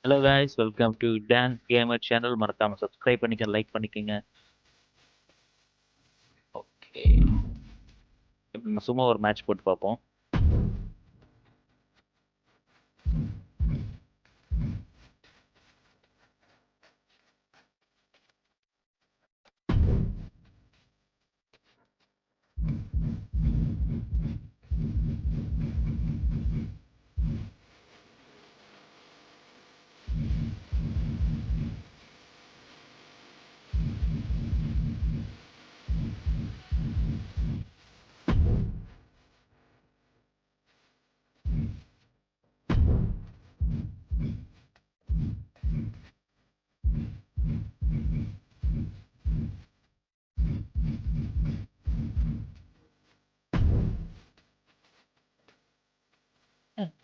Hello guys, welcome to Dan Gamer channel. மறக்காம subscribe பண்ணிக்க, like பண்ணிக்கங்க. ஓகே. இப்ப நம்ம சும்மா ஒரு மேட்ச் போட்டு பார்ப்போம்.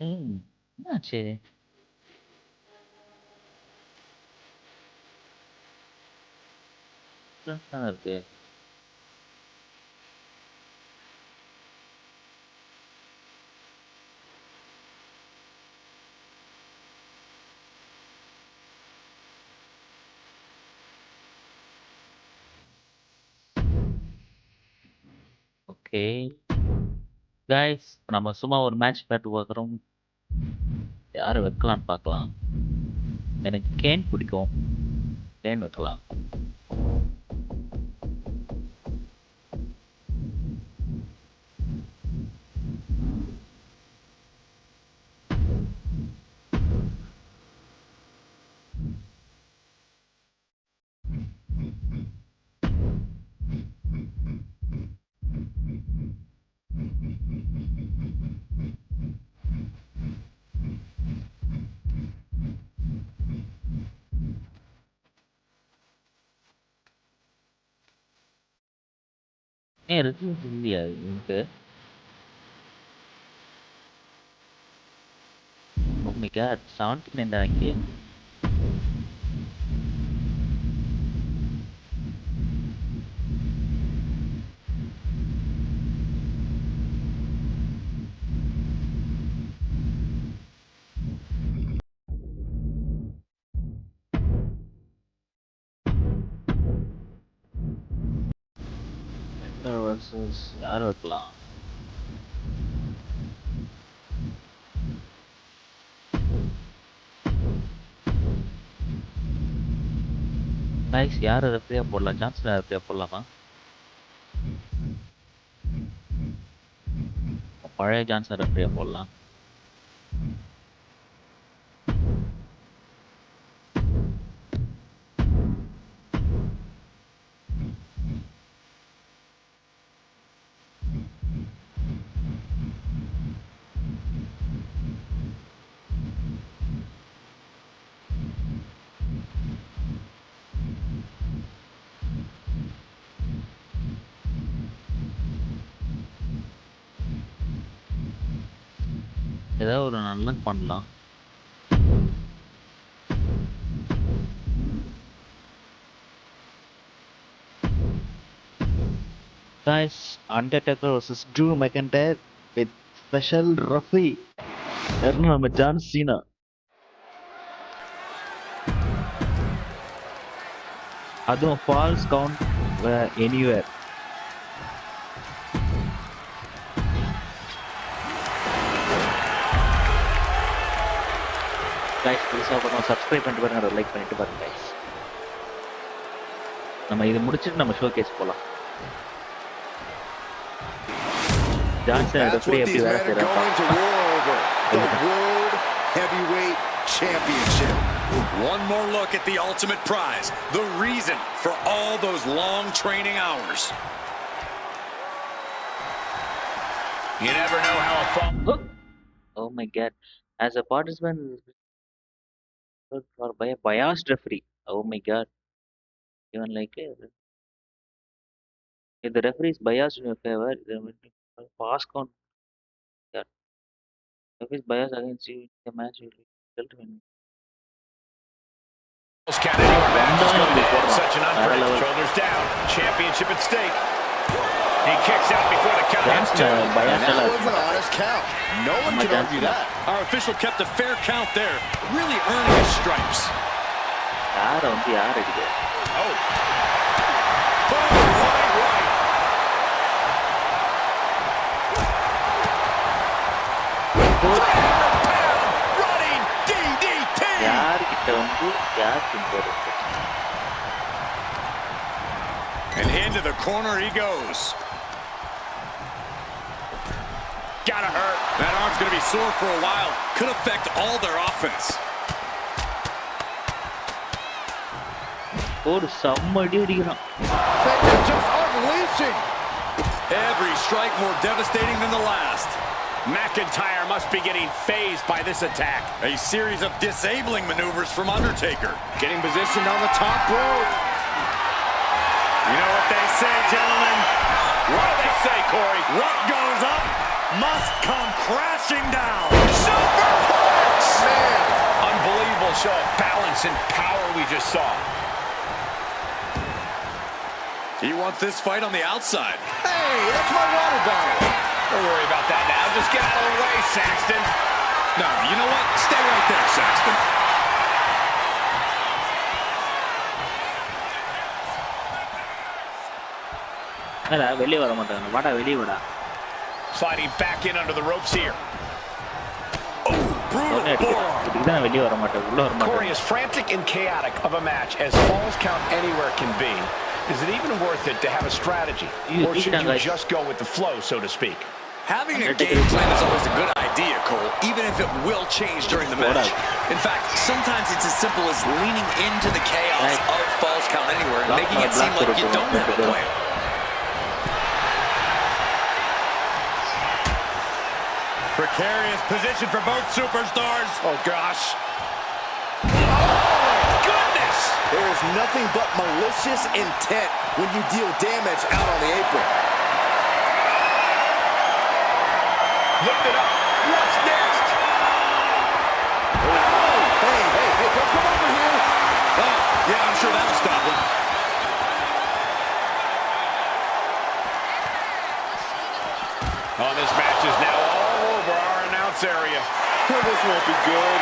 என்னாச்சு? தானே இருக்கு. ஓகே. guys, நம்ம சும்மா ஒரு மேட்ச் போட்டு பார்க்குறோம். யாரை வைக்கலாம்னு பார்க்கலாம். எனக்கு கேன் பிடிக்கும். கேன் வைக்கலாம். ஏன் ரெசியூஸ் இல்லையா எனக்கு? Oh my god, 79 தான் இங்கே. வர்சஸ் யார் வைக்கலாம்? guys, யார் ரெஃப்ரியா போடலாம்? ஜான்சன் ரெஃப்ரியா போடலாமா? பழைய ஜான்சன் ரெஃப்ரியா போடலாம். ஏதாவது ஒரு நல்ல பண்ணலாம். guys, Undertaker versus Drew McIntyre with special referee நம்ம ஜான் சீனா. அதுவும் ஃபால்ஸ் கவுண்ட் எனிவேர். guys, புதுசாக பண்ணோம், சப்ஸ்கிரைப் பண்ணிட்டு பாருங்க, அதை லைக் பண்ணிட்டு பாருங்க guys. நம்ம இது முடிச்சுட்டு நம்ம ஷோ கேஸ் போகலாம். ஜான்சன் ரெஃப்ரி எப்படி வேலை செய்யறாங்க? The World Heavyweight Championship. One more look at the ultimate prize, the reason for all those long training hours. You never know how a fall. Oh my god. As a participant or by a biased referee. Oh my god. Even like if the referee is biased in your favor, then pass count. Yeah. If he's biased against you, the match will result win. Such an unpredictable. Shoulders down. Championship at stake. He kicks out before the count hits two. And that was an honest count. No one can argue that. Our official kept a fair count there, really earning his stripes. யாரை வந்து யார் அடிக்க? Oh, right. Running DDT. யார்கிட்ட வந்து யார் போறது? And into the corner he goes. Gotta hurt. That arm's gonna be sore for a while. Could affect all their offense. ஒரு சம்மடி அடிக்கிறான். Just unleashing. Every strike more devastating than the last. McIntyre must be getting phased by this attack. A series of disabling maneuvers from Undertaker. Getting positioned on the top rope. You know what they say, gentlemen? What do they say, Corey? What goes up must come crashing down. Superplex! Man. Unbelievable show of balance and power we just saw. He wants this fight on the outside. Hey, that's my water bottle. Don't worry about that now. Just get out of the way, Saxton. No, you know what? Stay right there, Saxton. வெளியே வர மாட்டாங்க. வாடா வெளியே வாடா. Sliding back in under the ropes here. இதுதான் வெளியே வர மாட்டாங்க. உள்ள வர மாட்டாங்க. Corey, as frantic and chaotic of a match as Falls Count Anywhere can be, is it even worth it to have a strategy? Or should you just go with the flow, so to speak? Having a game plan is always a good idea, Cole, even if it will change during the match. In fact, sometimes it's as simple as leaning into the chaos of Falls Count Anywhere and making it seem like you don't have a plan. Precarious position for both superstars. Oh, gosh. Goodness! There is nothing but malicious intent when you deal damage out on the apron. Lift it up. What's next? Oh, hey, don't come over here. Oh, yeah, I'm sure that'll stop him. Oh, this match is now all over our announce area. Oh, this won't be good.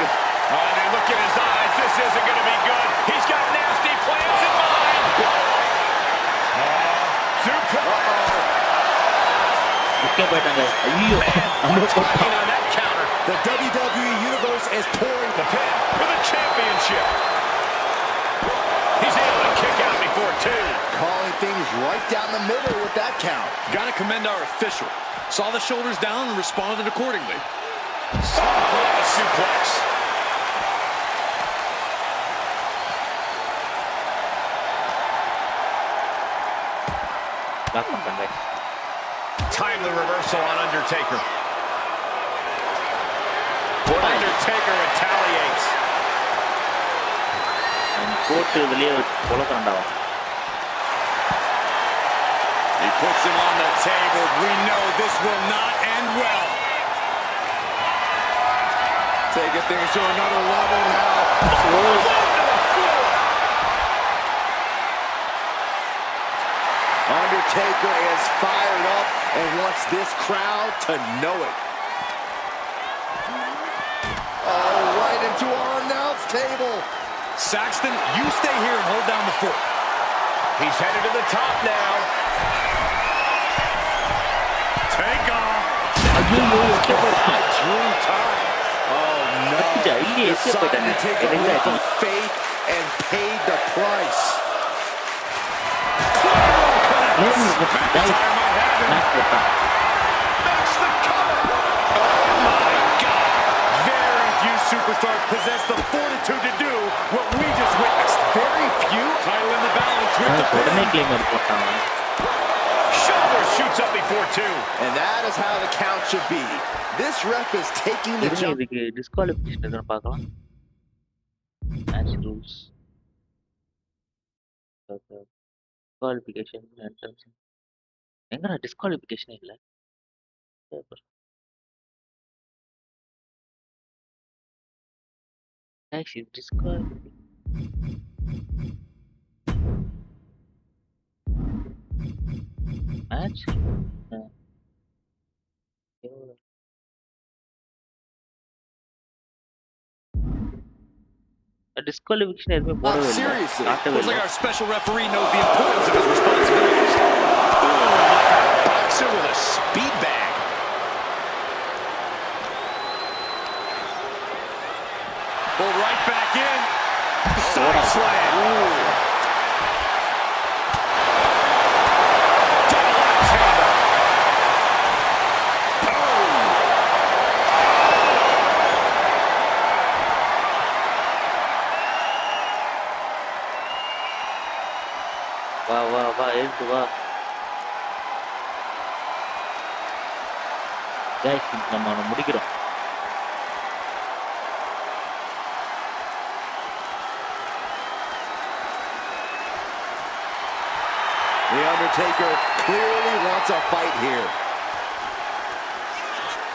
Oh, and look at his eyes. This isn't going to be good. He's got nasty plans in mind. On that counter. The WWE Universe is pouring The pin for the championship. He's able to kick out before two. calling things right down the middle with that count. Gotta commend our official. Saw the shoulders down and responded accordingly. Suplex. Timely reversal on Undertaker. Undertaker retaliates. போட்டு வெளியே கொலக்கறண்டா. He puts him on the table. We know this will not end well. Taking things to another level now. Undertaker is fired up and wants this crowd to know it. Oh, right into our announce table. Saxton, you stay here and hold down the fort. He's headed to the top now. Take off. Drew time. Oh, no. Decided to take a leap of faith and paid the price. McIntyre might have him. Makes the cover. Oh, my God. Very few superstars possess the fortitude to do what we just witnessed. Very few. Title in the balance with the உடனே pin. Climber போட்டான். Shoulder shoots up before two. And that is how the count should be. This ref is taking the இருங்க, jump. இதுக்கு disqualification எதுன்னு பார்க்கலாம். Match rules disqualification entrance எங்கடா disqualification இல்லை disqualification match disqualification எதுவுமே போடவே இல்லை, காட்டவே Looks இல்லை. like our special referee knows the importance of his responsibilities. Boxer with a speed bag. Pulled right back in. Side slam. Double axe handle. வா வா வா எழுந்து வா. Guys, நம்ம அவனை முடிக்கிறோம். The Undertaker clearly wants a fight here.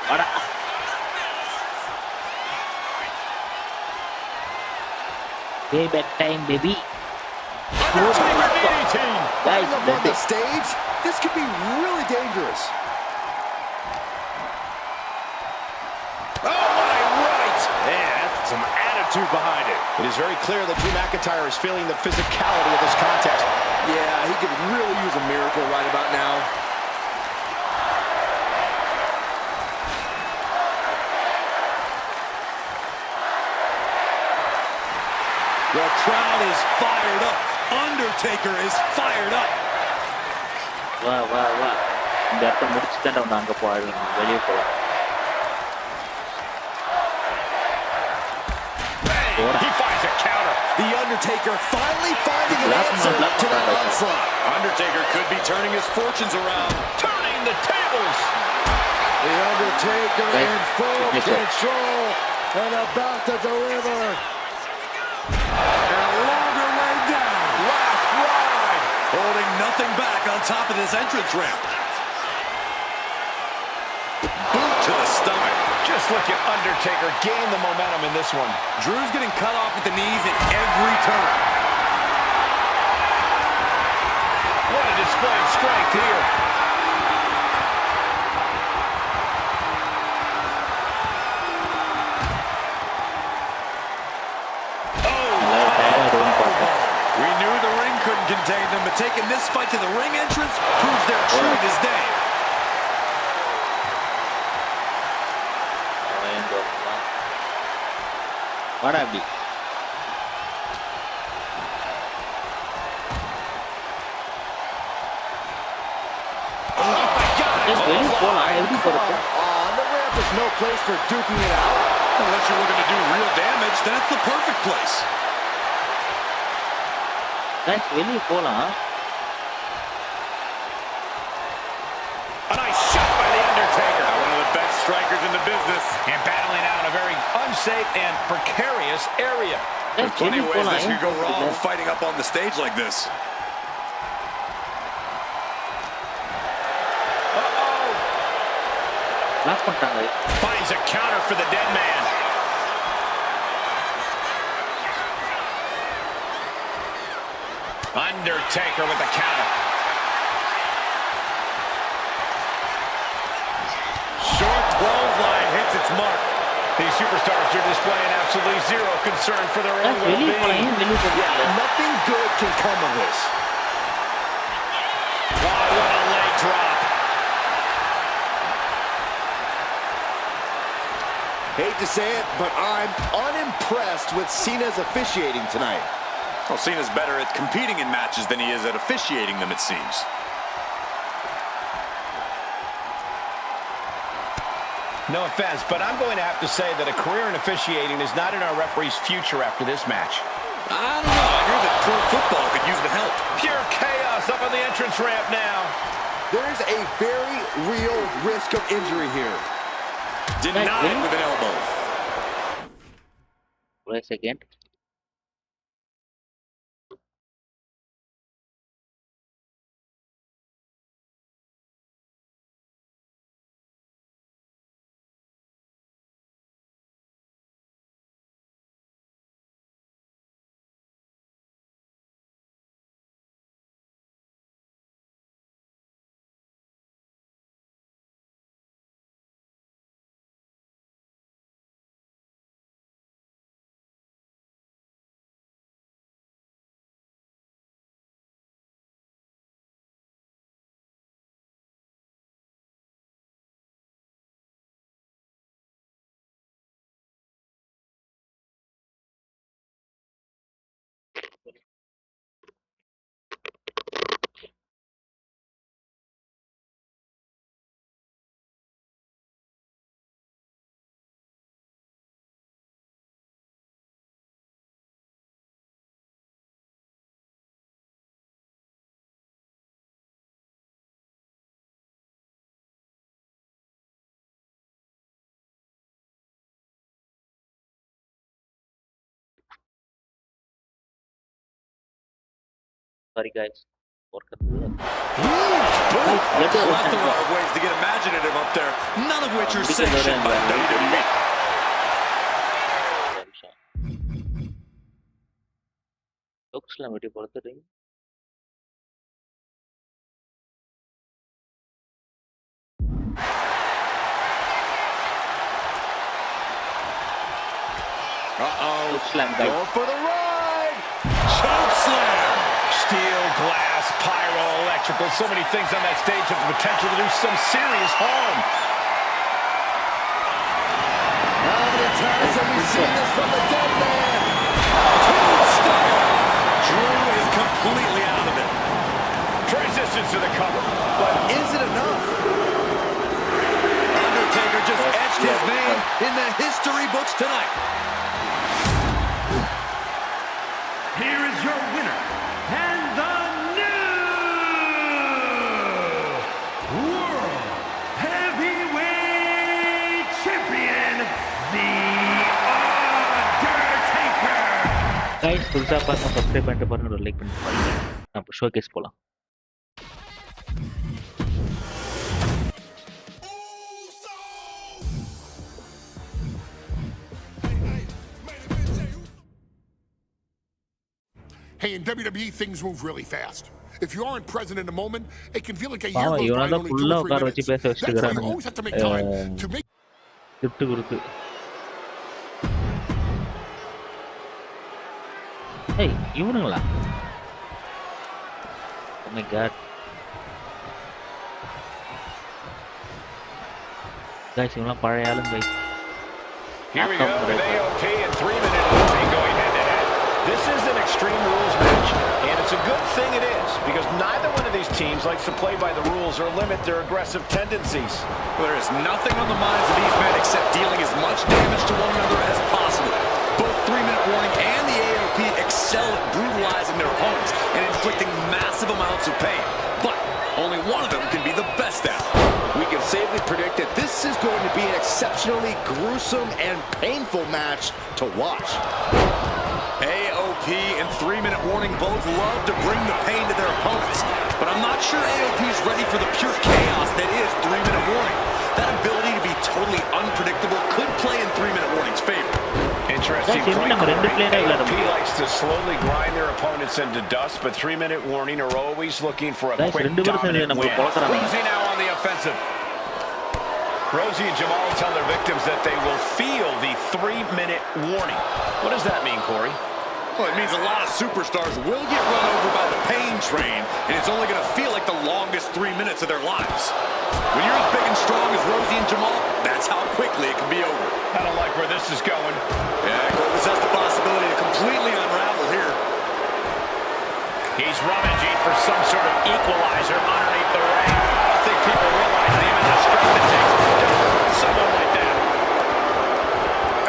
வாடா. Payback time, baby. Undertaker DDT. Guys, Up on the stage, this could be really dangerous. Oh, what a right! And some attitude behind it. It is very clear that Drew McIntyre is feeling the physicality of this contest. Yeah, he could really use a miracle right about now. The crowd is fired up. Undertaker is fired up. வா வா வா. இந்த இடத்த முடிச்சுதான் அவன் அங்க போயிடுவான், வெளியே போவான். He finds a counter. The Undertaker finally finding an answer to that onslaught. Undertaker could be turning his fortunes around. Turning the tables. The Undertaker Right. in full Signature. control and about to deliver. And a longer way down. Last ride. Holding nothing back on top of this entrance ramp. Boot to the stomach. Just look at Undertaker gain the momentum in this one. Drew's getting cut off at the knees at every turn. What a display of strength here. We knew the ring couldn't contain them, but taking this fight to the ring entrance proves they're true this day. வாடா அப்படி. வெளியே போலாம், எப்படி போறது? The ramp is no place for duking it out. Unless you're looking to do real damage, then it's the perfect place. Guys, வெளியே போலாம். A nice shot by The Undertaker. One of the best strikers in the business. And battling out a very unsafe and precarious area. Guys, Plenty வெளியே of ways போலாம். this could go wrong fighting up on the stage like this. Lock பண்ணிட்டாங்க. Finds a counter for the dead man. Undertaker with the counter. Short clothesline hits its mark. These superstars are displaying absolutely zero concern for their own Guys, வெளியே போலாம். well-being. ஏன் வெளியே போறீங்க? Nothing good can come of this. Wow, what a leg drop. Hate to say it, but I'm unimpressed with Cena's officiating tonight. Well, Cena's better at competing in matches than he is at officiating them, it seems. No offense, but I'm going to have to say that a career in officiating is not in our referee's future after this match. I don't know. I hear that pro football could use the help. Pure chaos up on the entrance ramp now. There's a very real risk of injury here. Denied with an elbow. Wait a second. Sorry guys. Plethora of ways to get imaginative up there, none of which are sanctioned by WWE. Looksலாம் வெட்டி பொறுத்துட்டீங்க. Go for the ride. Choke slam. Steel, glass, pyro, electrical. So many things on that stage have the potential to do some serious harm. How many times have we seen this from the dead man? Tombstone. Drew is completely out of it. Transitions to the cover. But is it enough? Undertaker just etched his name in the history books tonight. Here is your winner, and the new World Heavyweight Champion, The Undertaker. Guys, புதுசா பாருங்க, subscribe பண்ணிட்டு பாருங்க, ஒரு like பண்ணிட்டு பாருங்க. நம்ம showcase போலாம். Hey, in WWE, things move really fast. If you aren't present in the moment, it can feel like a year Wow, goes by இவனால in only 2 full-ஆ or 3 உட்கார வச்சு minutes. பேச That's why you வச்சிருக்கானுங்க. always have to make time to make. Gift கொடுத்து. ஏய், இவனுங்களா? Oh my god. Guys, இவனுலாம் பழைய ஆளுங்க guys. Here we go with AOP and 3-minute warning going head-to-head. This is an Extreme Rules match, and it's a good thing it is, because neither one of these teams likes to play by the rules or limit their aggressive tendencies. Well, there is nothing on the minds of these men except dealing as much damage to one another as possible. Both 3-minute warning and the AOP excel at brutalizing their opponents and inflicting massive amounts of pain. But only one of them can be the best at it. We can safely predict that this is going to be an exceptionally gruesome and painful match to watch. AOP and 3-minute warning both love to bring the pain to their opponents, but I'm not sure AOP is ready for the pure chaos that is 3-minute warning. That ability to be totally unpredictable could play in 3-minute warning's favor. Interesting Guys, point. நம்ம ரெண்டு player AOP likes to slowly grind their opponents into dust, but 3-minute warning are always looking for a Guys, quick, ரெண்டு பேரும் சேர்ந்து dominant நம்மள win. பொளக்குறாங்க. Rosie now on the offensive. Rosie and Jamal tell their victims that they will feel the 3-minute warning. What does that mean, Corey? Well, it means a lot of superstars will get run over by the pain train, and it's only going to feel like the longest 3 minutes of their lives. When you're as big and strong as Rosie and Jamal, that's how quickly it can be over. I don't like where this is going. Yeah, this has the possibility to completely unravel here. He's rummaging for some sort of equalizer underneath the ring. I don't think people realize the amount of strength it takes to hurt someone like that.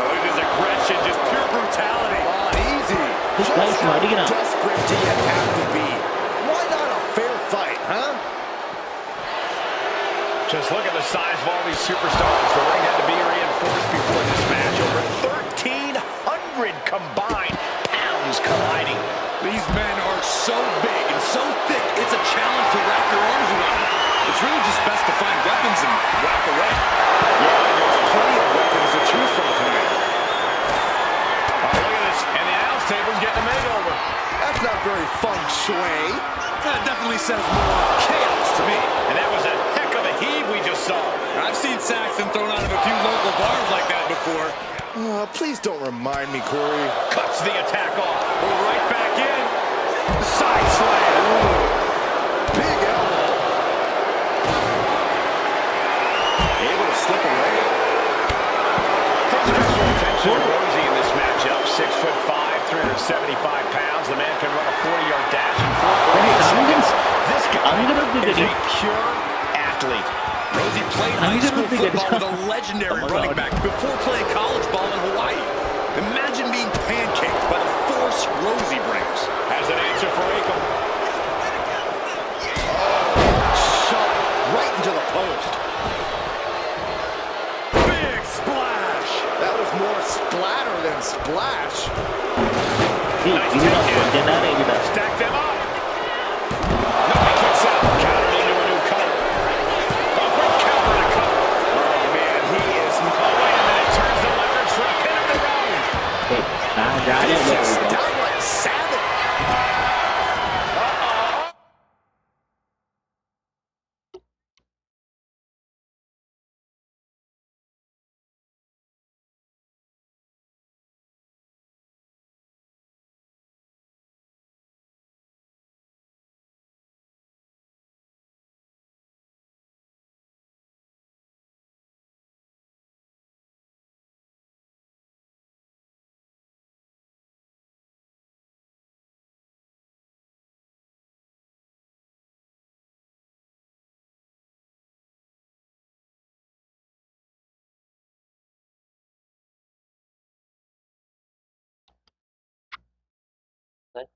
Oh, it is aggression, just pure brutality. Easy. This guy's அடிக்கிறான். Desperate do you have to be? Why not a fair fight, huh? Just look at the size of all these superstars. The ring had to be reinforced before this match. Over 1,300 combined pounds colliding. These men are so big and so thick, it's a challenge to wrap your arms around them. It's really just best to find weapons and walk away. Yeah, there's plenty of weapons to choose from tonight. Oh, look at this. And the announce table's getting a makeover. That's not very feng shui. That definitely says more chaos to me. And that was a heck of a heave we just saw. I've seen Saxton thrown out of a few local bars like that before. Please don't remind me, Corey. Cuts the attack off. We're right back in. Side slam. Big elbow. Able to slip away. Special attention to Rosie in this matchup. 6'5", 375 pounds. The man can run a 40-yard dash in 4.8 seconds. This guy is a pure athlete. Rosie played high school football with a legendary running back before playing college ball in Hawaii. Imagine being pancaked by the force Rosie brings. Has an answer for Akam. Shot right into the post. Big splash. That was more splatter than splash. Nice take in. Stack them up.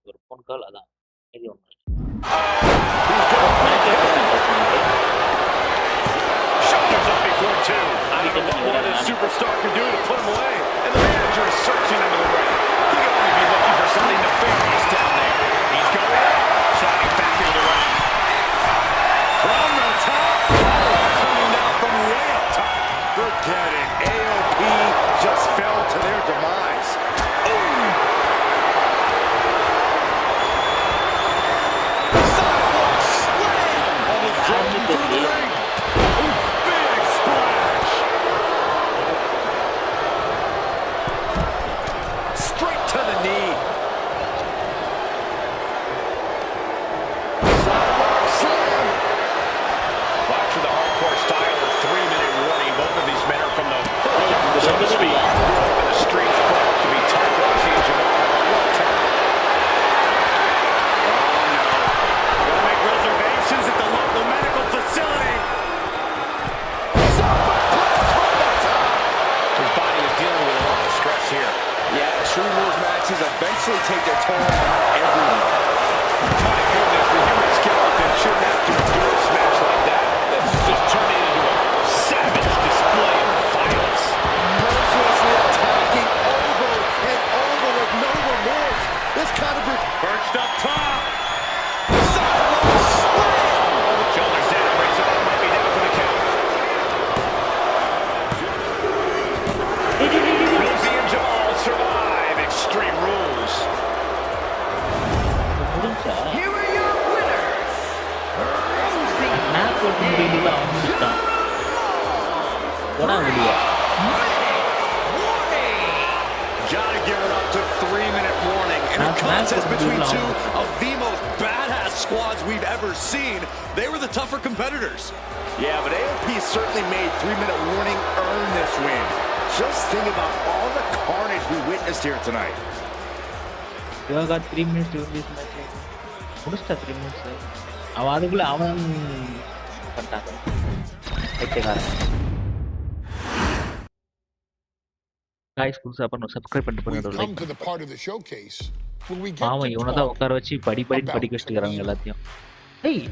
ஒரு phone call அதான் இது ஒன்று Shoulders up before two. I don't know what this superstar can do to put him away. And the manager is searching under the ring. He can only be looking for something nefarious down there. He's going up, sliding back into the ring. From the top, coming down from way up top. Forget it. AOP just fell to their demise. Sidewalk slam! Almost dropped him through the ring. Big splash! Straight to the knee. Sidewalk slam! Watch for the hardcore style of 3-minute warning. Both of these men are from the hood, so to speak. Grew up in the streets, brought up to be top dogs in Jamal. What talent. Oh no. Gotta make reservations at the local medical facility. His body is dealing with a lot of stress here. Yeah, Extreme Rules matches eventually take their toll on everyone. My goodness, the human skeleton shouldn't have to endure a smash like that. This is just turning into a savage display of violence. Mercilessly attacking over and over with no remorse. This kind of Perched up top. Sidewalk slam. Shoulders down, brings it up, might be down for the count. Rosie and Jamal survive Extreme Rules. முடிஞ்சா Here are your winners, Rosie நான் போட்டு முடியல அவன் முடிச்சிட்டான் போடா முடியா Gotta give it up to 3-minute warning. In a contest between two of the most badass squads we've ever seen, they were the tougher competitors. Yeah, but AOP certainly made 3-minute warning earn this win. Just think about all the carnage we witnessed here tonight. இவங்க 3 minutes to this match முடிச்சிட்டா 3 minutes அவன் அதுக்குள்ள அவன் பண்ணிட்டாங்க ஐட்டக்காரன் guys புதுசா பண்ணணும் subscribe பண்ணிட்டு We've பண்ணுங்க come like to the part of the showcase where we get பாவம் to இவனை தான் talk உட்கார வச்சு படி படிக்க வச்சுக்கிறாங்க எல்லாத்தையும் ஏய்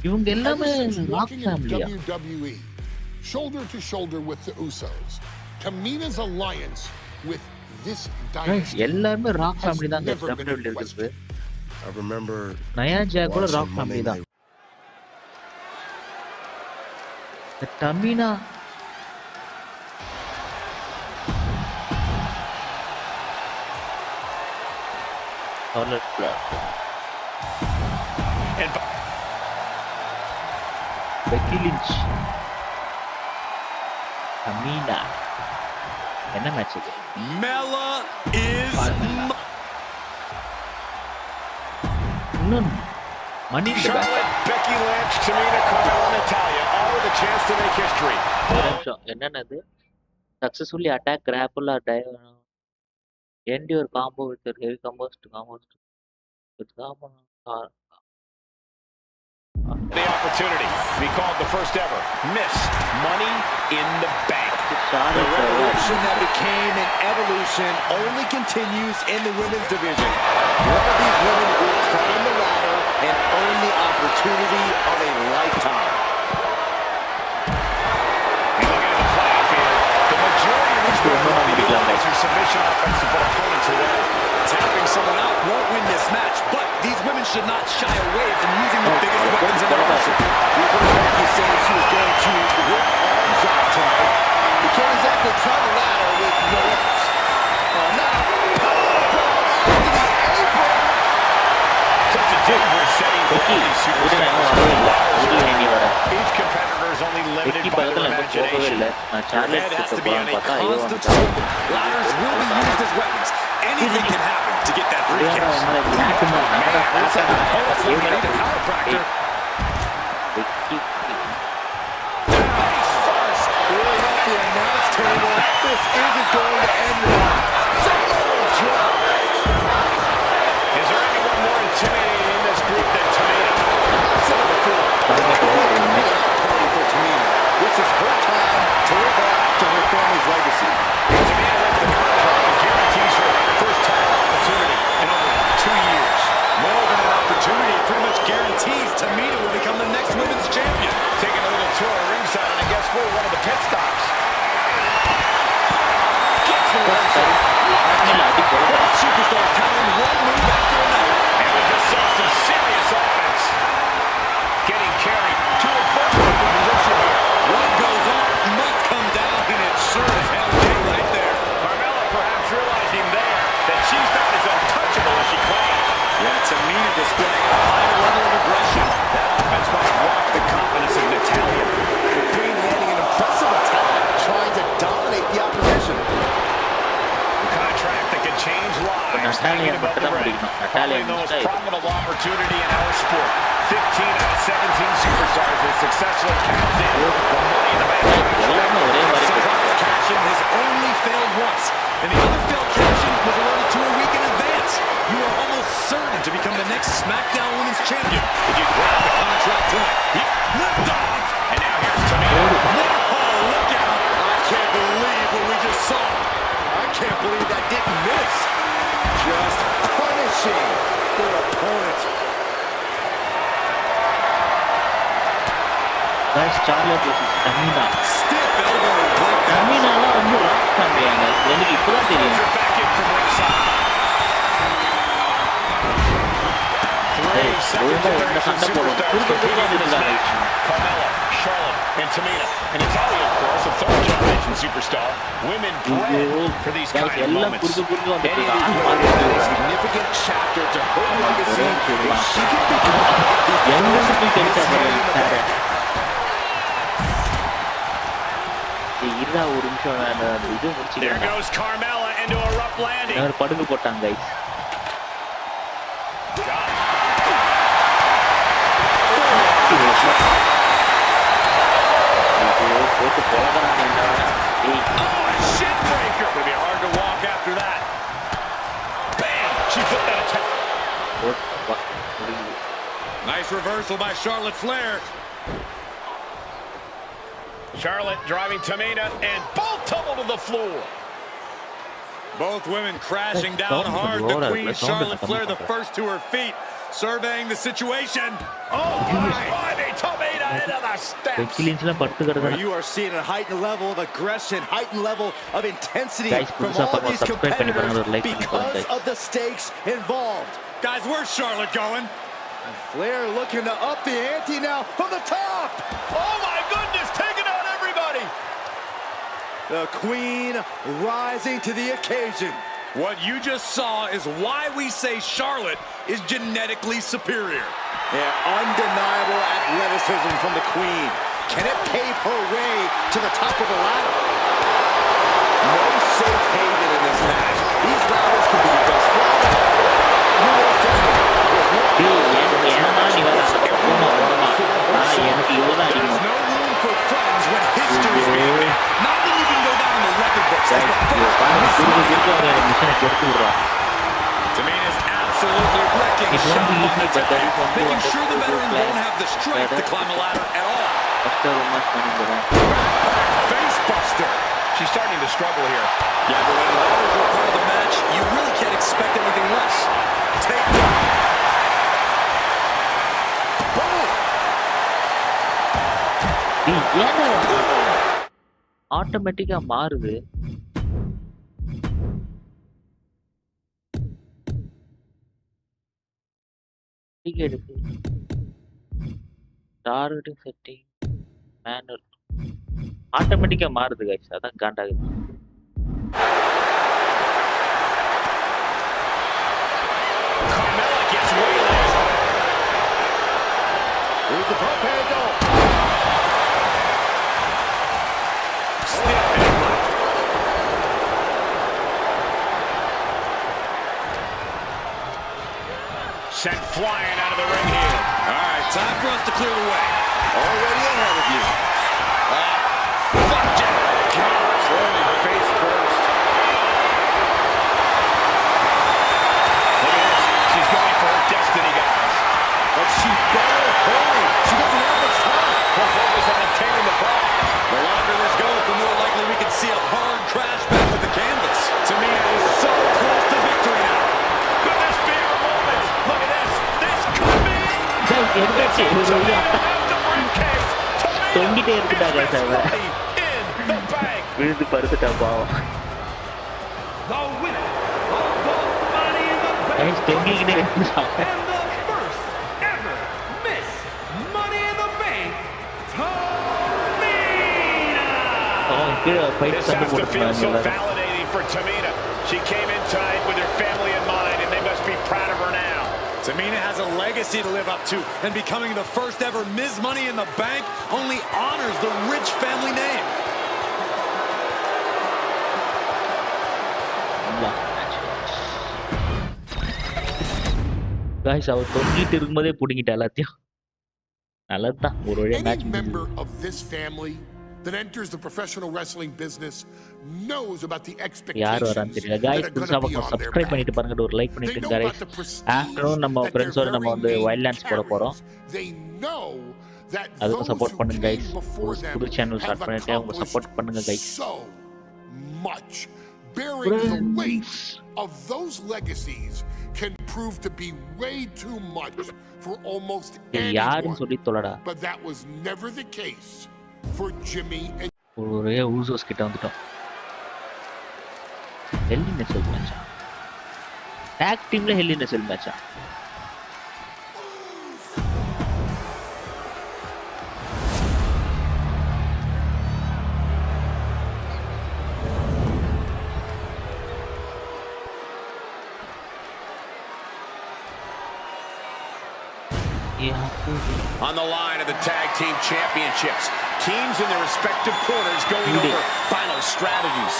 இவங்க எல்லாமே Ever since rock working in ஃபேமிலியா WWE, shoulder to shoulder with the Usos, Tamina's alliance with this dynasty எல்லாருமே ராக் has ஃபேமிலி தான் never been WWE in இருக்குது question. I remember நயா ஜா கூட watching ராக் ஃபேமிலி Monday தான் Night இந்த தமினா And Peggy lynch தமினா என்ன match இது Mela is இன்னும் மணி இந்த back Charlotte, Becky Lynch, Tamina, Carmella, and Natalya, all with a chance to make history. ஒரு நிமிஷம் என்னன்னது successfully attack grapple or dive end your combo with heavy combos with combo The opportunity to be called the first ever Miss Money in the Bank. the revolution that became an evolution only continues in the women's division. One of these women will climb the ladder and earn the opportunity of a lifetime. And looking at the playoff here, the majority of these women will be utilizing submission offense to put opponents away. tapping someone out won't win this match, but these women should not shy away from using the biggest weapons in their arsenal. Becky said she was going to work arms out tonight. You can't exactly climb the ladder with no arms. Now, powerbomb into the apron. Such a dangerous setting for all these superstars. Each competitor is only limited Peggy by their பக்கத்துல எனக்கு போகவே imagination. இல்லை நான் Your சார்லட் head has கிட்ட to be on போகலான்னு a பார்த்தா ஐயோ constant swivel. Ladders will be used as weapons. Anything can happen to get that briefcase. This has an opponent looking at the chiropractor. Peggy Face first. Really off the announce table. This isn't going to end well. Samoa drop. Is there anyone more intimidating in this group than Tamina? Said it before. Party for Tamina. This is her time to live up to her family's legacy. Tamina wins the contract and guarantees her first title opportunity in over 2 years. hanging above the ring. Probably the most profitable opportunity in our sport. 15 out of 17 superstars have successfully cashed in the Money in the Bank. Surprise cash-in has only failed once, and the other failed cash-in was awarded to a week in advance. You are almost certain to become the next SmackDown Women's Champion if you grab the contract tonight. Lift off, and now here's Tamina. Oh, look out! I can't believe what we just saw. I can't believe that didn't miss. Just punishing their opponent. Guys, Charlotte versus Tamina. Stiff elbow. Taminaலாம் வந்து rock பண்றாங்க. எனக்கு இப்பதான் தெரியும். Back in from ringside. ஒழுங்கா என்ன சண்டை போடுவோம். குறுக்க வந்துருக்காங்க. Carmella, Charlotte, and Tamina. And Natalya, of course, a third-generation superstar. Women bred for these kind of moments. Any of these women have a significant chapter to her legacy. If she can become the There goes Carmella into a rough landing. படுகு போட்டாங்க guys. Oh, a shin breaker. It'll be hard to walk after that. Bam! She put that attack. Nice reversal by Charlotte Flair. Charlotte driving Tamina, and both tumble to the floor. Both women crashing down hard. The Queen, Charlotte Flair, the first to her feet, surveying the situation. Oh, driving Tamina into the steps. Where you are seeing a heightened level of aggression, heightened level of intensity from all these competitors because of the stakes involved. Guys, where's Charlotte going? And Flair looking to up the ante now from the top. Oh my goodness, taking out everybody. The Queen rising to the occasion. What you just saw is why we say Charlotte is genetically superior. Yeah, undeniable athleticism from the Queen. Can it pave her way to the top of the ladder? No safe haven in this match. These ladders can be the best friends. There's no room for friends when history is being made. Not that you can go down in the record books as the first. Tamina's absolutely wrecking shop on attack, making sure the veteran won't have the strength to climb a ladder at all. Face buster. She's starting to struggle here. Yeah, but when ladders are part of the match, you really can't expect anything less. Take down. ஆட்டோமேட்டிக்கா மாறுது. எடுக்கு targeting setting manual ஆட்டோமேட்டிக்கா மாறுது guys. அதான் காண்டாகுது. Carmella gets waylaid. Here's the pump handle. Sent flying out of the ring here. All right, time for us to clear the way. Already ahead of you. Fuck it. Slowly face first. Look at this. She's going for her destiny, guys. But she better hurry. She doesn't have much time. Her focus on obtaining the prize. The longer this goes, the more likely we can see a hard crash back to the canvas. Tamina is so close to victory now. Could this be our moment? Look at this. This could be. தொங்கிட்டே இருக்குட்டாங்க sir. விழுந்து படுத்துட்டா பாவம். The winner of the Money in the Bank தொங்கிக்கிட்டே இருந்தாங்க. and the first ever Miss Money in the Bank, Tamina. This has to feel so validating for Tamina. She came in tonight with her family in mind, and they must be proud of her now. Tamina has a legacy to live up to, and becoming the first ever Ms. Money in the Bank only honors the rich family name. Guys அவர் தொங்கிட்டு இருக்கும்போதே புடிங்கிட்ட எல்லாத்தையும். நல்லதுதான் ஒரு வழியா Any match முடிஞ்சது. member of this family that enters the professional wrestling business knows about the யார் வரான்னு expectations தெரியல. that गाइस are going புதுசா to be பக்கம் on their சப்ஸ்கிரைப் பண்ணிட்டு back. பாருங்க, ஒரு லைக் They பண்ணிட்டு know about guys. the prestige afternoon நம்ம that their ஃப்ரெண்ட்ஸோட நம்ம very வந்து name வைல்ட்லேண்ட்ஸ் போட போறோம். carries. They know that அதுக்கு those சப்போர்ட் who பண்ணுங்க came गाइस. before them புது சேனல் have ஸ்டார்ட் பண்ணிட்டேன், உங்க accomplished சப்போர்ட் பண்ணுங்க गाइஸ். so much. Bearing the weight of those legacies can prove to be way too much for almost யாருன்னு anyone. சொல்லி தொலைடா. But that was never the case for Jimmy and ஒரே Usos கிட்ட வந்துட்டோம். ஹெல் இன் எ செல் மேட்சா? Talk டீம்ல ஹெல் இன் எ செல் மேட்சா? On the line of the tag team championships, teams in their respective corners going over final strategies.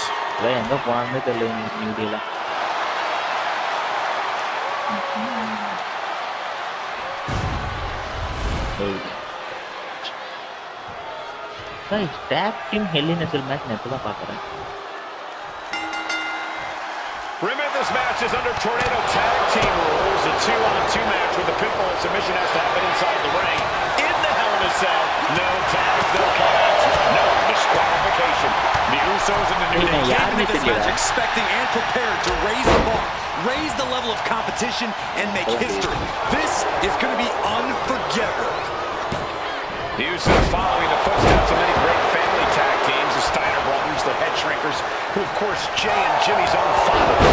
எங்க போனான்னு தெரியல நியூடில. गाइस टैग टीम हेल इन अ cell match मैं இப்பதான் பார்க்கறேன். Remember, this match is under Tornado Tag Team rules. A 2-on-2 match with the pinfall and submission has to happen inside the ring. In the Hell in a Cell, no tags, no countouts, no disqualification. The Usos and the New Day came into this match expecting and prepared to raise the bar, raise the level of competition, and make history. This is going to be unforgettable. The Usos following the footsteps of many great family tag teams, the Steiner brothers, the Head Shrinkers, who of course Jay and Jimmy's own fathers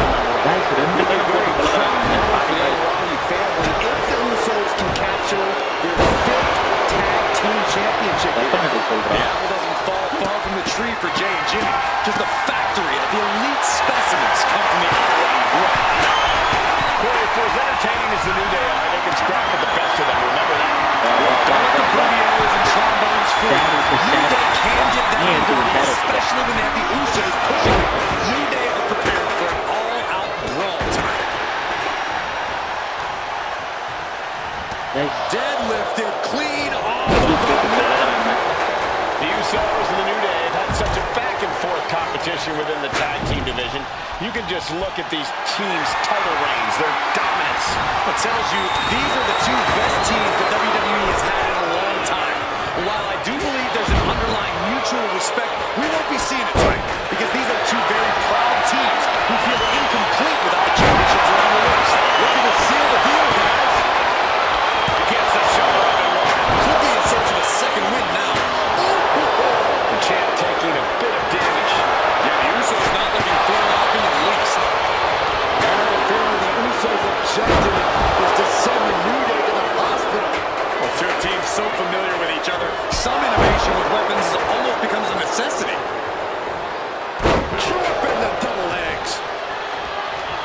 remember. A very proud moment for the O'Reilly family if the Usos can capture their 5th tag team championship. The apple doesn't fall far from the tree for Jay and Jimmy. Just a factory of elite specimens come from the O'Reilly group. Corey, for as entertaining as the New Day are, they can scrap with the best of them. Remember that. Don't let the Booty-O's and trombones fool. New Day can get down and dirty, especially when they have the Usos pushing them. New Day are prepared for an all-out brawl tonight. Deadlifted clean off of the mat. The Usos and the New Day have had such a back-and-forth competition within the tag team division. You can just look at these teams' title reigns, their dominance. It tells you these are the two best teams that WWE has had in a long time. And while I do believe there's an underlying mutual respect, we won't be seeing it tonight because these are two very proud teams who feel incomplete without the championships around the waist. Looking to seal the deal, guys. Against the shoulder of the wall. Could be in search of a second win now. The champ taking a bit of damage. Yeah, the Usos not looking thrown off in the least. I have a feeling the Usos' objective is to send the New Day to the hospital. Well, two teams so familiar with each other, some innovation with weapons almost becomes a necessity. True up in the double legs.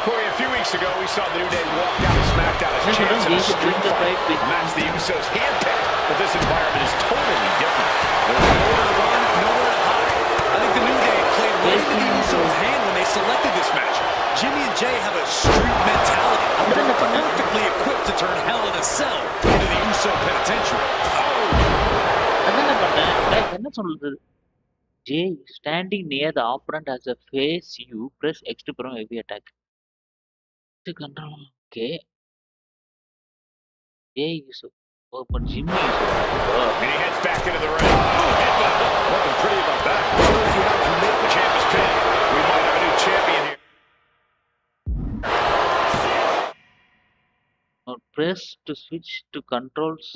Corey, a few weeks ago, we saw the New Day walk out of SmackDown as champs in a street fight. And that's the Usos handpicked. But this environment is totally different. There's nowhere to run, nowhere to hide. I think the New Day played right into the Usos' hand when they selected this match. Jimmy and Jay have a street mentality. They're perfectly equipped to turn Hell in a Cell into the Uso penitentiary. அதான் பண்ணேன். என்ன சொல்றது? Jay standing near the opponent as a face you press X to perform heavy attack. To control. Okay. Jay Uso. Oh, but Jimmy Uso. And he heads back into the ring. Looking pretty about that. Shows you how to make the champ is pinned. We might have a new champion here. Or press to switch to controls.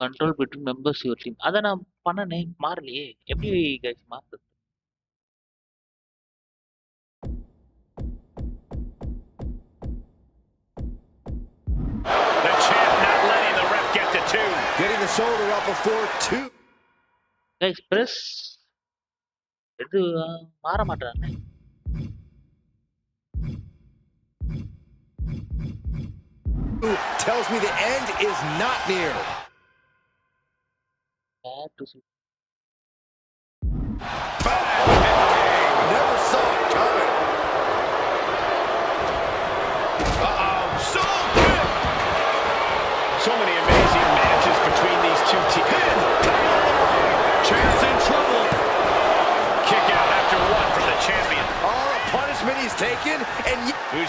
Control between members your team. அத நான் பண்ணனே மாறலையே. எப்படி guys மாத்துறது? The champ not letting the ref get to 2. Getting the shoulder up before 2. Guys press இது மாற மாட்டறானே. Tells me the end is not near. Bad to see. Never saw it coming.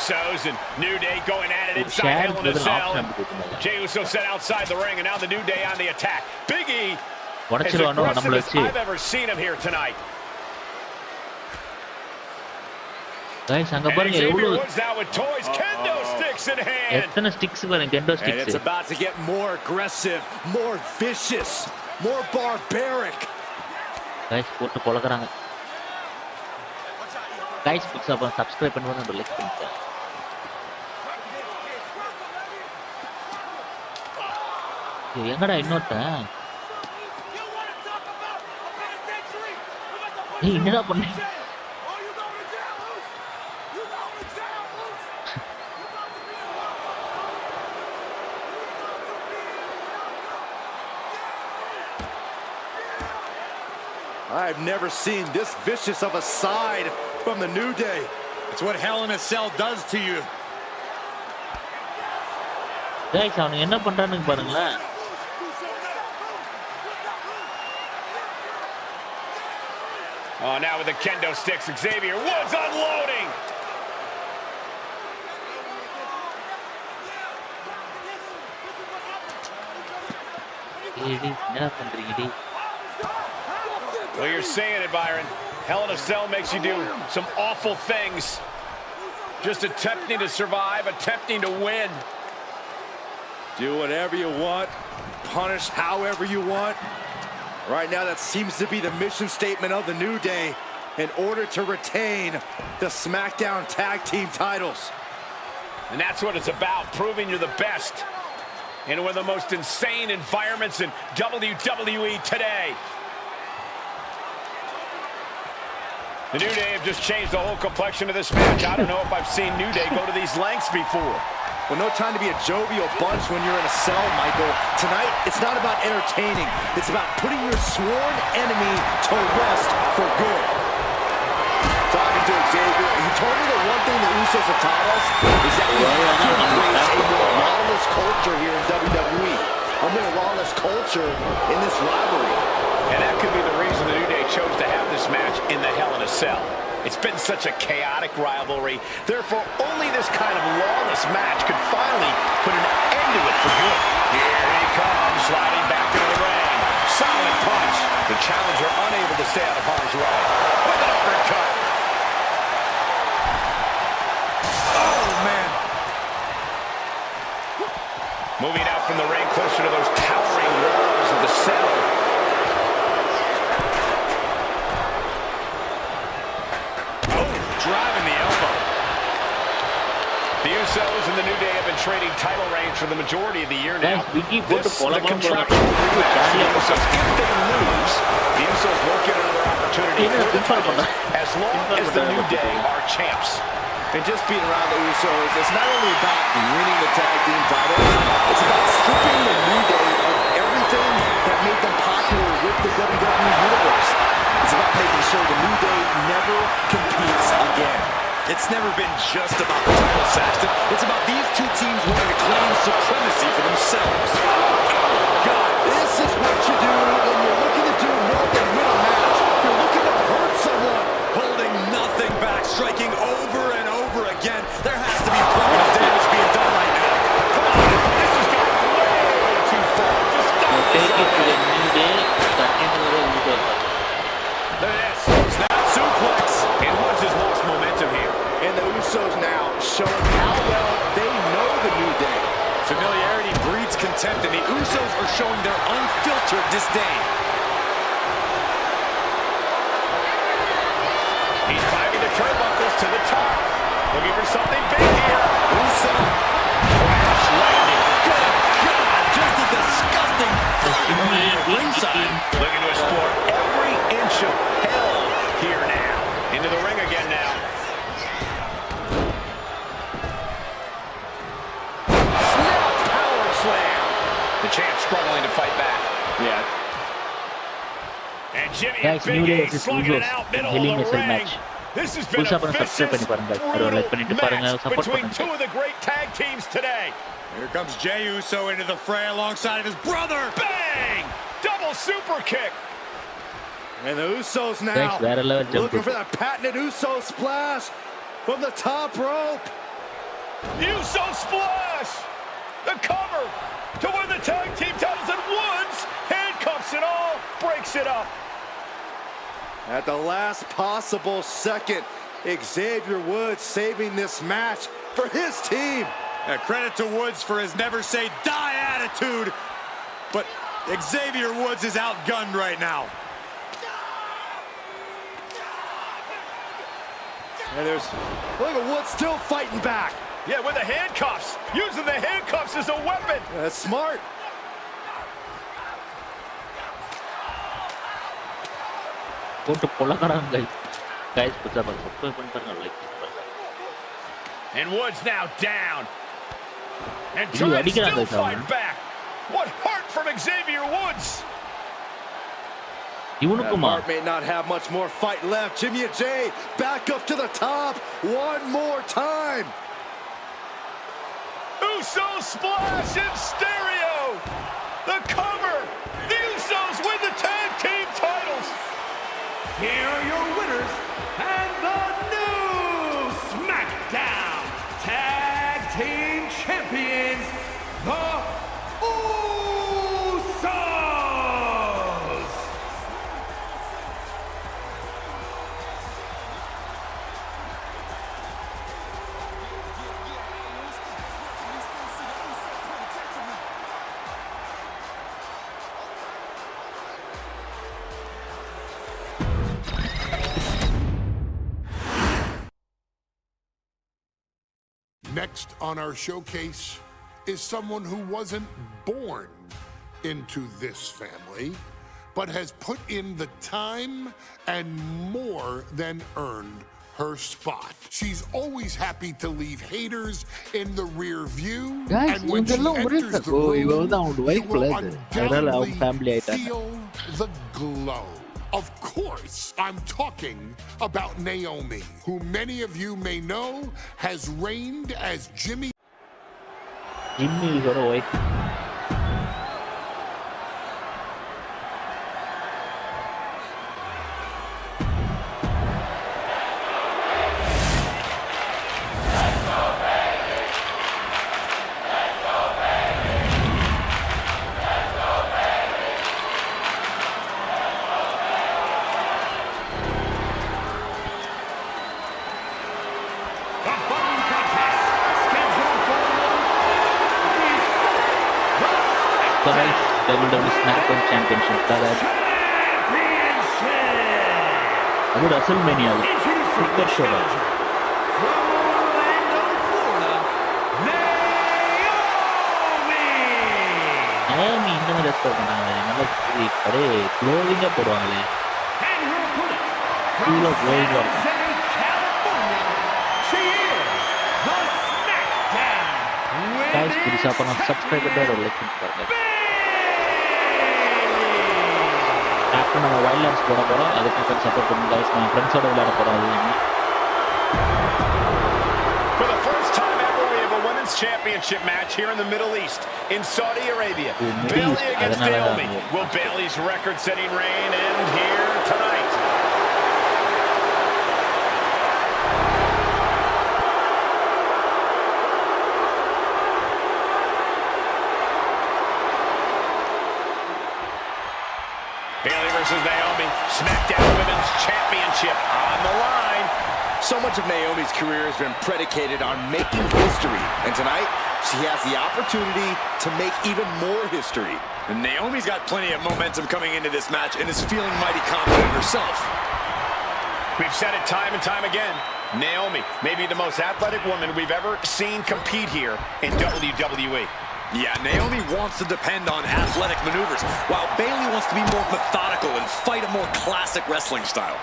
Usos and New Day going at it inside Hell in a Cell. Jey Uso set outside the ring, and now the New Day on the attack. Big E, as aggressive as I've ever seen him here tonight. Guys, and Xavier Woods now with toys, kendo sticks in hand. And it's about to get more aggressive, more vicious, more barbaric. Guys, போட்டு கொலக்கறாங்க. Guys, subscribe பண்ணுங்க, like பண்ணுங்க. எங்கடா இன்னொருத்தன்? ஏய் என்னடா பண்ணு? I've never seen this vicious of a side from the New Day. It's what Hell in a Cell does to you. Guys, அவனுங்க என்ன பண்றானுங்க பாருங்களேன். Oh, now with the kendo sticks, Xavier Woods unloading. என்ன பண்றீங்க டேய்? Well, you're saying it, Byron. Hell in a Cell makes you do some awful things. Just attempting to survive, attempting to win. Do whatever you want, punish however you want. Right now, that seems to be the mission statement of the New Day in order to retain the SmackDown Tag Team titles. And that's what it's about, proving you're the best in one of the most insane environments in WWE today. The New Day have just changed the whole complexion of this match. I don't know if I've seen New Day go to these lengths before. Well, no time to be a jovial bunch when you're in a cell, Michael. Tonight, it's not about entertaining. It's about putting your sworn enemy to rest for good. Talking to Xavier, he told me that one thing the Usos have taught us is that we have to embrace a more lawless culture here in WWE. A more lawless culture in this rivalry. And that could be the reason the New Day chose to have this match in the Hell in a Cell. It's been such a chaotic rivalry. Therefore, only this kind of lawless match could finally put an end to it for good. Here he comes, sliding back into the ring. Solid punch. The challenger unable to stay out of harm's way. With an uppercut. Oh, man. Moving out from the ring closer to those towering walls of the cell. Driving the elbow. The Usos and the New Day have been trading title reigns for the majority of the year now. This is the contractual match. The Usos, if they lose, the Usos won't get another opportunity for the titles as long as the New Day are champs. And just being around the Usos, it's not only about winning the tag team titles, it's about stripping the New Day of everything that made them popular with the WWE Universe. It's about making sure the New Day never competes again. It's never been just about the title, Saxton. It's about these two teams wanting to claim supremacy for themselves. God, this is what you do when you're looking to do more than win a match. You're looking to hurt someone. Holding nothing back, striking over and over again. There has to be plenty of damage being done right now. Come on, this has gone way too far. Just stop this. Take it to the New Day. This is not suplex. And Woods has lost momentum here. And the Usos now showing how well they know the New Day. Familiarity breeds contempt, and the Usos are showing their unfiltered disdain. He's climbing the turnbuckles to the top. Looking for something big here. Uso. Crash landing. Good God, just a disgusting man ringside. Looking to explore every inch of hell here now. Into the ring again now. Snap power slam. The champ struggling to fight back. Yeah. And Jimmy Guys, and New Big Day E versus slugging it Usos out middle in Hell in of a the Cell ring. match. This has been புதுசா a பண்ண vicious, subscribe பண்ணி பாருங்க. brutal like பண்ணிட்டு பாருங்க. match Support between பண்ணுங்க. two of the great tag teams today. Here comes Jey Uso into the fray alongside of his brother. Bang! Double super kick. And the Usos now Guys, வேற level jump. looking for that patented Uso splash from the top rope. Uso splash! The cover to win the tag team titles, and Woods handcuffs it all, breaks it up. At the last possible second, Xavier Woods saving this match for his team. Credit to Woods for his never say die attitude, but Xavier Woods is outgunned right now. And look at Woods still fighting back. Yeah, with the handcuffs, using the handcuffs as a weapon. That's smart. And Woods now down. And trying to still fight back. What heart from Xavier Woods. That Hart may not have much more fight left. Jimmy and Jay back up to the top one more time. Uso splash in stereo. The cover. The Usos win the tag team titles. Here are your winners and the new SmackDown Tag Team Champions, the Usos. Next on our showcase is someone who wasn't born into this family, but has put in the time and more than earned her spot. She's always happy to leave haters in the rear view. Guys, and when she enters the room, you will undoubtedly feel the glow. Of course, I'm talking about Naomi, who many of you may know has reigned as Jimmy. Jimmy got away. WWE SmackDown Championship ಅದು WrestleMania super show. Naomi இந்த மாதிரி rest பண்ணாங்க. நல்ல கடை க்ளோவிங்கா போடுவாங்களே. Full of glowing work. Guys, புதுசா பண்ண சப்ஸ்கிரைபர் ஒரு லைக் பண்ணுங்க. ஆஃப்டர் நம்ம வைல்ட்லாண்ட்ஸ் போட போறோம். அதுக்கு கொஞ்சம் சப்போர்ட் பண்ணுங்க गाइस. நான் ஃப்ரெண்ட்ஸோட விளையாட போறோம் அது. For the first time ever, we have a women's championship match here in the Middle East, in Saudi Arabia. Bayley against Naomi. Will Bayley's record-setting reign end here tonight? Bayley versus Naomi, SmackDown Women's Championship on the line. So much of Naomi's career has been predicated on making history. And tonight, she has the opportunity to make even more history. And Naomi's got plenty of momentum coming into this match and is feeling mighty confident herself. We've said it time and time again. Naomi may be the most athletic woman we've ever seen compete here in WWE. Yeah, Naomi wants to depend on athletic maneuvers, while Bayley wants to be more methodical and fight a more classic wrestling style.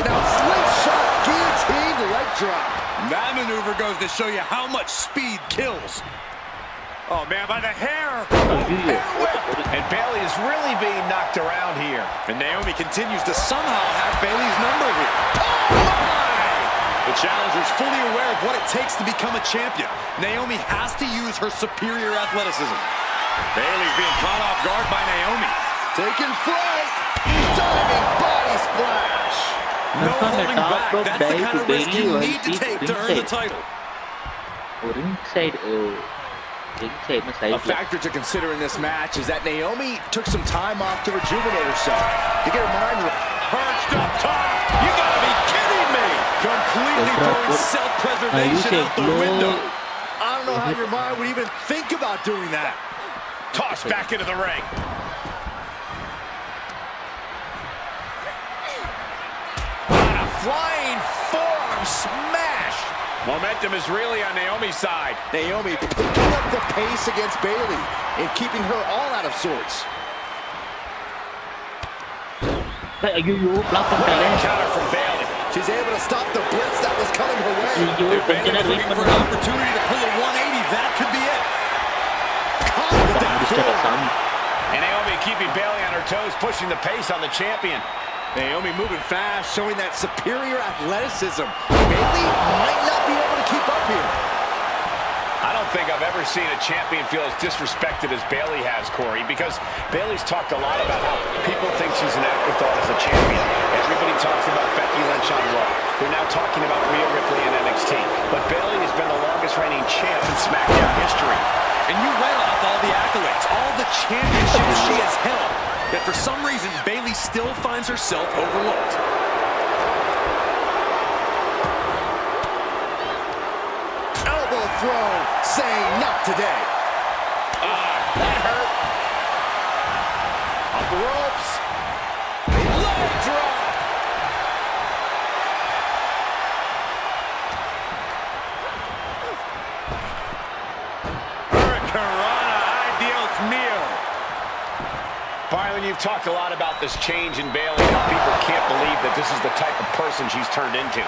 Now slingshot guillotine leg drop. That maneuver goes to show you how much speed kills. Oh man, by the hair! And Bayley is really being knocked around here. And Naomi continues to somehow have Bayley's number here. Oh my! The challenger is fully aware of what it takes to become a champion. Naomi has to use her superior athleticism. Bayley's being caught off guard by Naomi. Taking flight. Diving body splash. No holding back. That's the kind of risk you need to take to earn the title. ringside, ringside A factor to consider in this match is that Naomi took some time off to rejuvenate herself, to get her mind Perched up top. You gotta be kidding me. completely throwing self-preservation you out the window. I don't know how your mind would even think about doing that. Tossed back into the ring. On a flying forearm smash. Momentum is really on Naomi's side. Naomi picking up the pace against Bayley and keeping her all out of sorts. block Counter from Bayley. She's able to stop the blitz that was coming her way. If Bayley was looking for an opportunity to pull a 180, that could be it. And Naomi keeping Bayley on her toes, pushing the pace on the champion. Naomi moving fast, showing that superior athleticism. Bayley might not be able to keep up here. I don't think I've ever seen a champion feel as disrespected as Bayley has, Corey, because Bayley's talked a lot about how people think she's an afterthought as a champion. Everybody talks about Becky Lynch on Raw. They're now talking about Rhea Ripley in NXT. But Bayley has been the longest reigning champ in SmackDown history. And you read off all the accolades, all the championships she has held. Yet for some reason, Bayley still finds herself overlooked. Elbow throw, saying not today. That hurt. Off the ropes. Low drop. Hurricanrana, ideal kneel. Byron, you've talked a lot about this change in Bayley, and how people can't believe that this is the type of person she's turned into.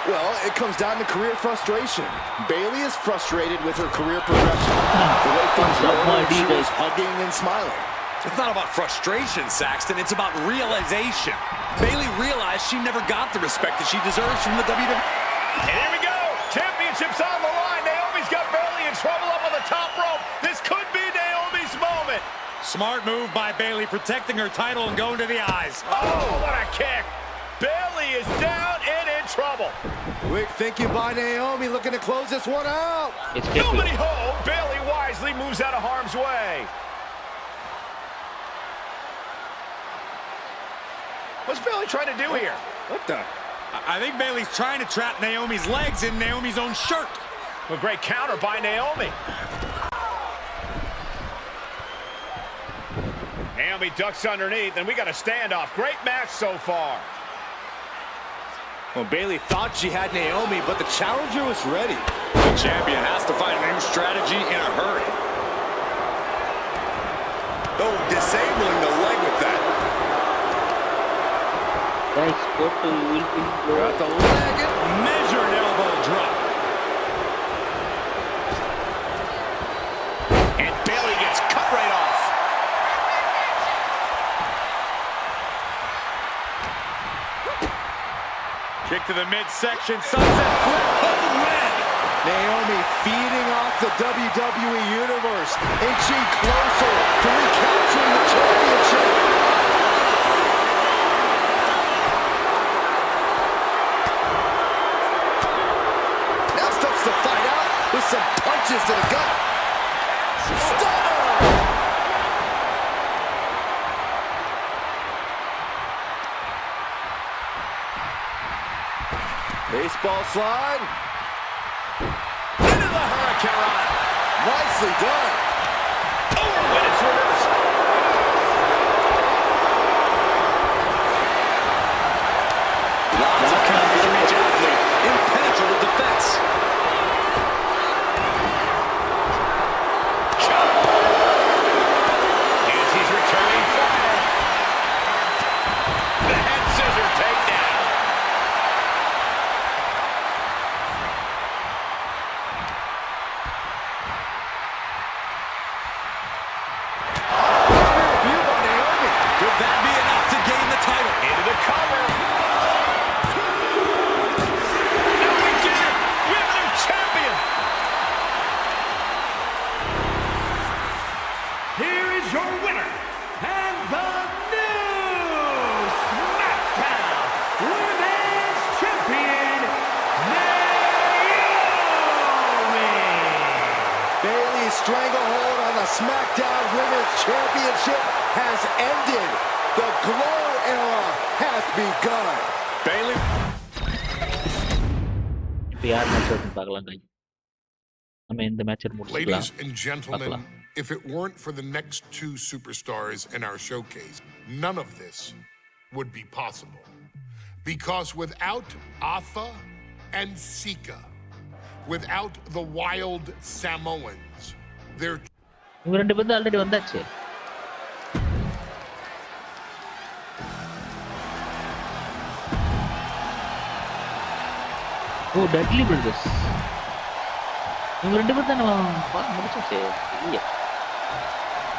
Well, it comes down to career frustration. Bayley is frustrated with her career progression. The way things were, she was hugging and smiling. It's not about frustration, Saxton. It's about realization. Bayley realized she never got the respect that she deserves from the WWE. And here we go. Championship's on the line. Naomi's got Bayley in trouble up on the top rope. This could be Naomi's moment. Smart move by Bayley, protecting her title and going to the eyes. Oh, what a kick. Bayley is down and in trouble. Quick thinking by Naomi, looking to close this one out. Nobody home. Bayley wisely moves out of harm's way. What's Bayley trying to do here? What the? I think Bayley's trying to trap Naomi's legs in Naomi's own shirt. A great counter by Naomi. Naomi ducks underneath, and we got a standoff. Great match so far. Well, Bayley thought she had Naomi, but the challenger was ready. The champion has to find a new strategy in a hurry. Oh, disabling the leg with that. Guys, go to Got the leg and Measured elbow drop. And Bayley gets cut right off. Kick to the midsection, sunset flip, home win. Naomi feeding off the WWE Universe, inching closer to recapturing the championship. Now starts to fight out with some punches to the gut. Stunner! Baseball slide. Into the Hurricanrana. Nicely done. Oh, and it's reversed. Lots of counters from each athlete. Impenetrable defense. And she's returning fire. The head scissor takedown. ended. The Glow era has begun. Bailey. இப்போ யார் match வருதுன்னு பார்க்கலாம் guys. நம்ம இந்த மேட்சை முடிச்சுக்கலாம். Ladies and gentlemen, if it weren't for the next two superstars in our showcase, none of this would be possible. Because without Atha and Sika, without the Wild Samoans, they're இவங்க ரெண்டு பேரும் already வந்தாச்சு. ஓ டட்லி brothers. இவங்க ரெண்டு பேரும் தான் நம்ம முடிச்சாச்சு. இல்லையா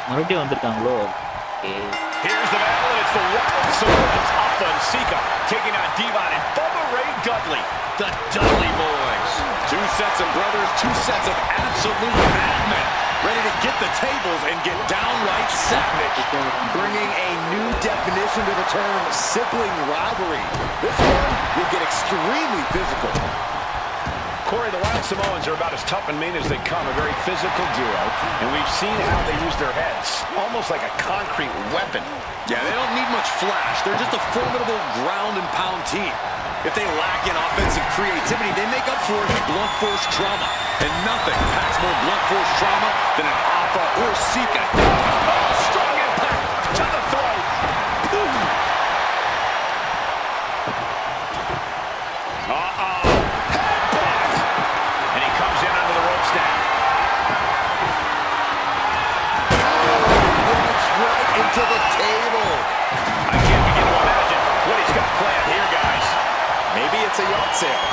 மறுபடியும் வந்திருக்காங்களோ? Okay. Here's the battle, and it's the Wild Samoans, Atha and Sika, taking on Devon and Bubba Ray Dudley, the Dudley Boys. Two sets of brothers, two sets of absolute madmen, ready to get the tables and get downright savage. Bringing a new definition to the term sibling rivalry. This one will get extremely physical. Corey, the Wild Samoans are about as tough and mean as they come, a very physical duo, and we've seen how they use their heads, almost like a concrete weapon. Yeah, they don't need much flash. They're just a formidable ground and pound team. If they lack in offensive creativity, they make up for it in blunt force trauma. And nothing packs more blunt force trauma than an Atha or Sika. Oh, strong impact to the throat. Boom. Headbutt. And he comes in under the ropes now. Right into the table. I can't begin to imagine what he's got planned here, guys. Maybe it's a yard sale.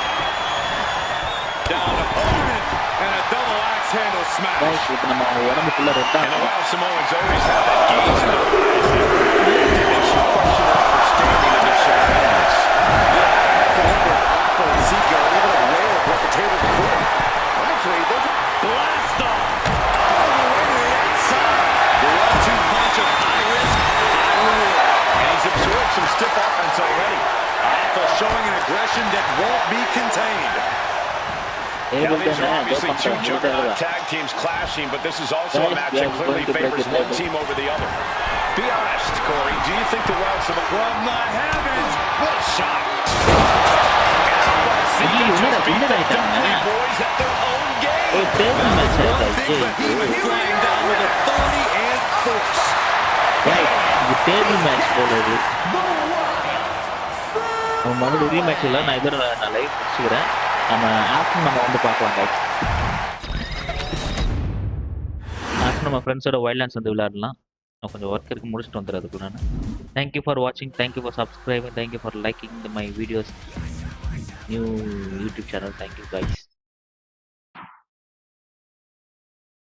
Down opponent and a double axe handle smash. Guys, இப்போ நம்ம உடம்பு ஃபுல்லா ரெட்டா And the Wild Samoans always have that gaze in their eyes. It makes you question their understanding of their surroundings. Atha and Sika are even aware of what the table before. Actually, they Blast off. All the way to the outside. The 1-2 punch of high risk, high reward. And he's absorbed some stiff offense already. Atha showing an aggression that won't be contained. Now, these are obviously two juggernaut tag teams clashing, but this is also a match that clearly favors one team over the other. Be honest, Corey, do you think the Wild Samoans... From the heavens, what a shot. ஐயோ என்னடா சின்னதாயிட்டாங்க. Dudley Boys at their own game. ஒரு table match One ஆயிட்டா. big behemoth flying down with authority and force. இது table match போல இது. நம்ம மறுபடியும் rematch இல்லை. நான் இதோட நான் லைவ் முடிச்சுக்கிறேன். நம்ம ஆஃப்டர் நம்ம வந்து பார்க்கலாம் guys. ஆஃப்டர் நம்ம ஃப்ரெண்ட்ஸோட வைல்ட்லேண்ட்ஸ் வந்து விளையாடலாம். நான் கொஞ்சம் ஒர்க் இருக்கு முடிச்சுட்டு வந்துடுறதுக்கு நான். தேங்க்யூ ஃபார் வாட்சிங், thank you for subscribing, thank you for liking my videos, new YouTube channel. Thank you guys.